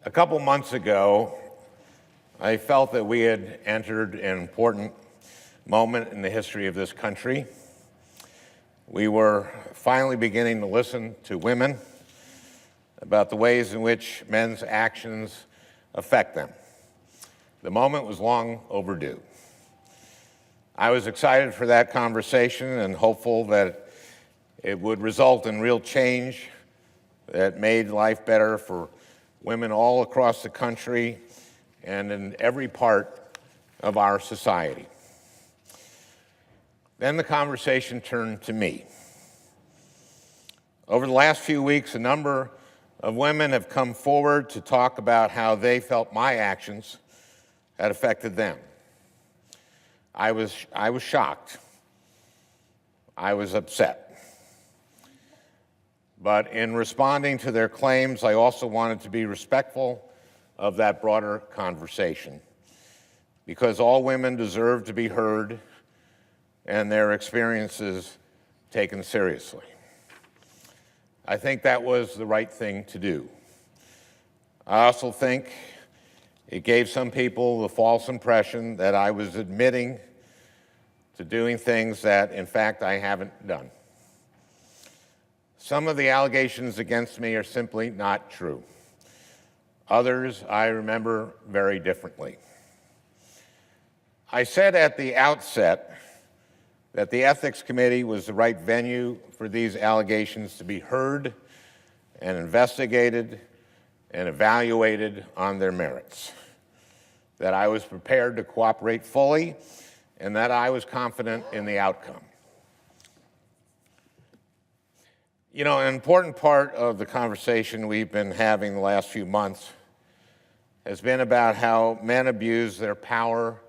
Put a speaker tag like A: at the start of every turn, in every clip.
A: A couple months ago, I felt that we had entered an important moment in the history of this country. We were finally beginning to listen to women about the ways in which men's actions affect them. The moment was long overdue. I was excited for that conversation and hopeful that it would result in real change that made life better for women all across the country and in every part of our society. Then the conversation turned to me. Over the last few weeks, a number of women have come forward to talk about how they felt my actions had affected them. I was shocked. I was upset. But in responding to their claims, I also wanted to be respectful of that broader conversation, because all women deserve to be heard and their experiences taken seriously. I think that was the right thing to do. I also think it gave some people the false impression that I was admitting to doing things that, in fact, I haven't done. Some of the allegations against me are simply not true. Others I remember very differently. I said at the outset that the Ethics Committee was the right venue for these allegations to be heard and investigated and evaluated on their merits, that I was prepared to cooperate fully, and that I was confident in the outcome. You know, an important part of the conversation we've been having the last few months has been about how men abuse their power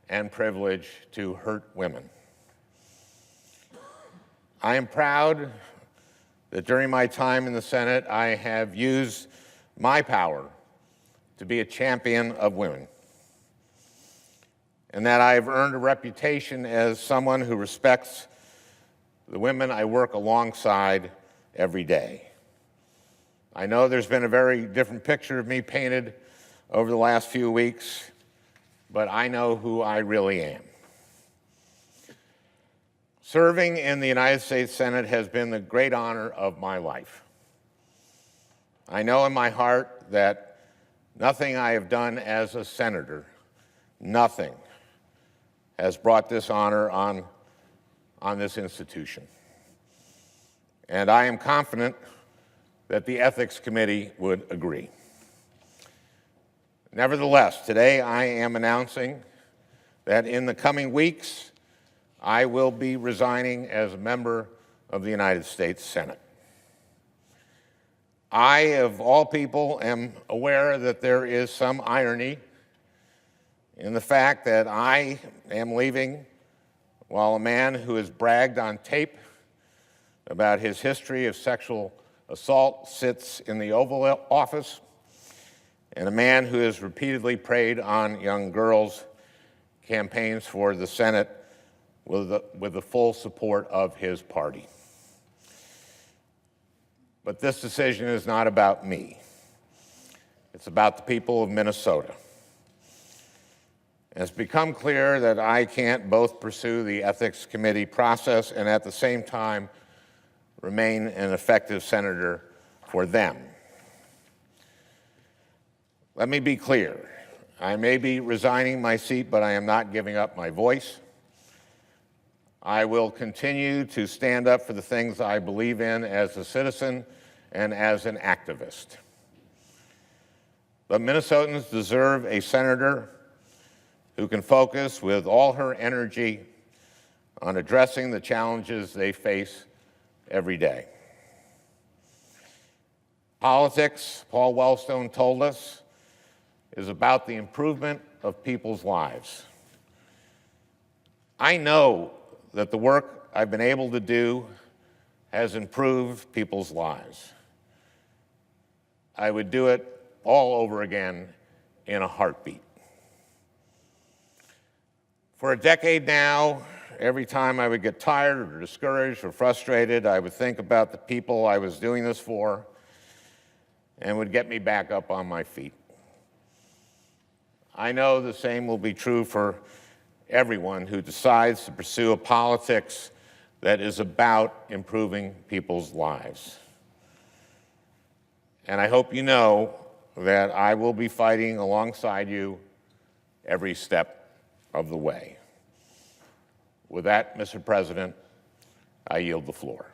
A: and privilege to hurt women. I am proud that during my time in the Senate, I have used my power to be a champion of women, and that I have earned a reputation as someone who respects the women I work alongside every day. I know there's been a very different picture of me painted over the last few weeks, but I know who I really am. Serving in the United States Senate has been the great honor of my life. I know in my heart that nothing I have done as a senator, nothing, has brought this honor on this institution. And I am confident that the Ethics Committee would agree. Nevertheless, today I am announcing that in the coming weeks, I will be resigning as a member of the United States Senate. I, of all people, am aware that there is some irony in the fact that I am leaving while a man who has bragged on tape about his history of sexual assault sits in the Oval Office, and a man who has repeatedly preyed on young girls campaigns for the Senate with the full support of his party. But this decision is not about me. It's about the people of Minnesota. It's become clear that I can't both pursue the Ethics Committee process and at the same time remain an effective senator for them. Let me be clear. I may be resigning my seat, but I am not giving up my voice. I will continue to stand up for the things I believe in as a citizen and as an activist. But Minnesotans deserve a senator who can focus with all her energy on addressing the challenges they face every day. Politics, Paul Wellstone told us, is about the improvement of people's lives. I know that the work I've been able to do has improved people's lives. I would do it all over again in a heartbeat. For a decade now, every time I would get tired or discouraged or frustrated, I would think about the people I was doing this for and would get me back up on my feet. I know the same will be true for everyone who decides to pursue a politics that is about improving people's lives. And I hope you know that I will be fighting alongside you every step of the way. With that, Mr. President, I yield the floor.